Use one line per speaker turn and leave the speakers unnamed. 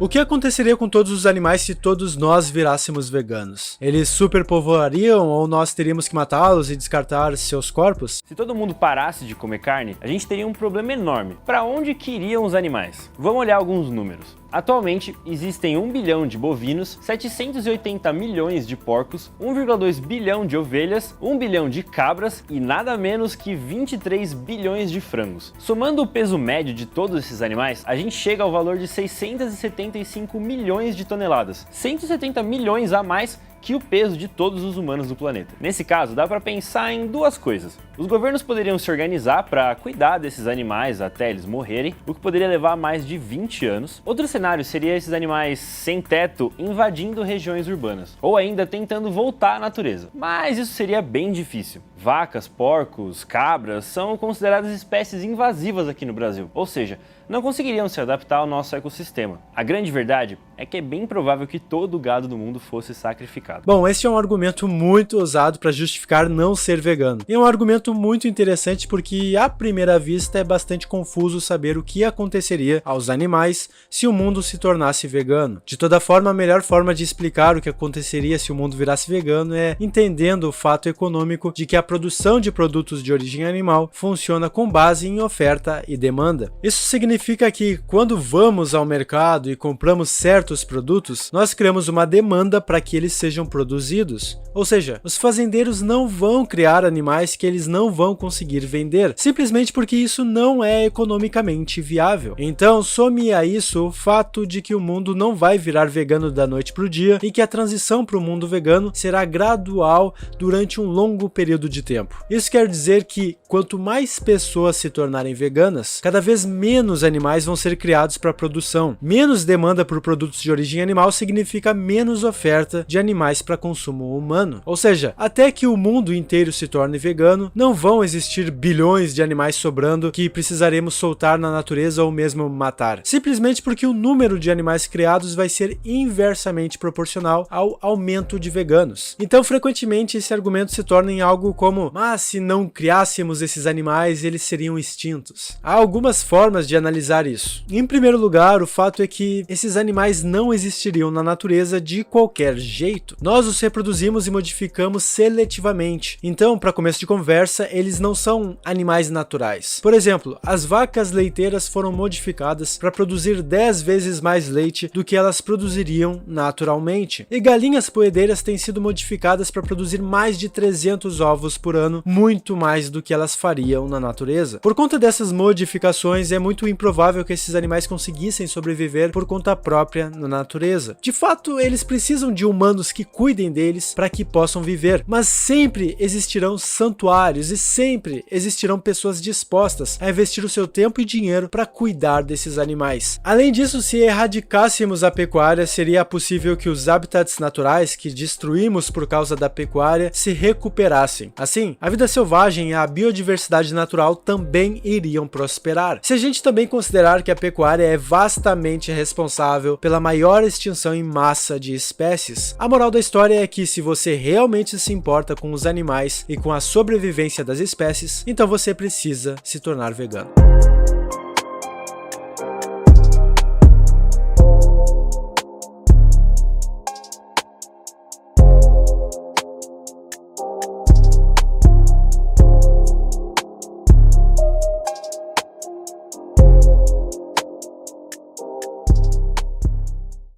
O que aconteceria com todos os animais se todos nós virássemos veganos? Eles superpovoariam ou nós teríamos que matá-los e descartar seus corpos?
Se todo mundo parasse de comer carne, a gente teria um problema enorme. Para onde que iriam os animais? Vamos olhar alguns números. Atualmente, existem 1 bilhão de bovinos, 780 milhões de porcos, 1,2 bilhão de ovelhas, 1 bilhão de cabras e nada menos que 23 bilhões de frangos. Somando o peso médio de todos esses animais, a gente chega ao valor de 675 milhões de toneladas, 170 milhões a mais que o peso de todos os humanos do planeta. Nesse caso, dá para pensar em duas coisas. Os governos poderiam se organizar para cuidar desses animais até eles morrerem, o que poderia levar mais de 20 anos. Outro cenário seria esses animais sem teto invadindo regiões urbanas, ou ainda tentando voltar à natureza. Mas isso seria bem difícil. Vacas, porcos, cabras são consideradas espécies invasivas aqui no Brasil, ou seja, não conseguiriam se adaptar ao nosso ecossistema. A grande verdade é que é bem provável que todo o gado do mundo fosse sacrificado.
Bom, esse é um argumento muito ousado para justificar não ser vegano. E é um argumento muito interessante porque, à primeira vista, é bastante confuso saber o que aconteceria aos animais se o mundo se tornasse vegano. De toda forma, a melhor forma de explicar o que aconteceria se o mundo virasse vegano é entendendo o fato econômico de que a produção de produtos de origem animal funciona com base em oferta e demanda. Isso significa que, quando vamos ao mercado e compramos certos produtos, nós criamos uma demanda para que eles sejam produzidos. Ou seja, os fazendeiros não vão criar animais que eles não vão conseguir vender, simplesmente porque isso não é economicamente viável. Então, some a isso o fato de que o mundo não vai virar vegano da noite para o dia e que a transição para o mundo vegano será gradual durante um longo período de tempo. Isso quer dizer que, quanto mais pessoas se tornarem veganas, cada vez menos animais vão ser criados para produção. Menos demanda por produtos de origem animal significa menos oferta de animais para consumo humano. Ou seja, até que o mundo inteiro se torne vegano, não vão existir bilhões de animais sobrando que precisaremos soltar na natureza ou mesmo matar. Simplesmente porque o número de animais criados vai ser inversamente proporcional ao aumento de veganos. Então, frequentemente, esse argumento se torna em algo como: mas se não criássemos esses animais, eles seriam extintos. Há algumas formas de analisar isso. Em primeiro lugar, o fato é que esses animais não existiriam na natureza de qualquer jeito. Nós os reproduzimos e modificamos seletivamente. Então, para começo de conversa, eles não são animais naturais. Por exemplo, as vacas leiteiras foram modificadas para produzir 10 vezes mais leite do que elas produziriam naturalmente. E galinhas poedeiras têm sido modificadas para produzir mais de 300 ovos por ano, muito mais do que elas fariam na natureza. Por conta dessas modificações, é muito improvável que esses animais conseguissem sobreviver por conta própria na natureza. De fato, eles precisam de humanos que cuidem deles para que possam viver, mas sempre existirão santuários e sempre existirão pessoas dispostas a investir o seu tempo e dinheiro para cuidar desses animais. Além disso, se erradicássemos a pecuária, seria possível que os habitats naturais que destruímos por causa da pecuária se recuperassem. Assim, a vida selvagem e a biodiversidade natural também iriam prosperar. Se a gente também considerar que a pecuária é vastamente responsável pela maior extinção em massa de espécies, a moral da história é que, se você realmente se importa com os animais e com a sobrevivência das espécies, então você precisa se tornar vegano.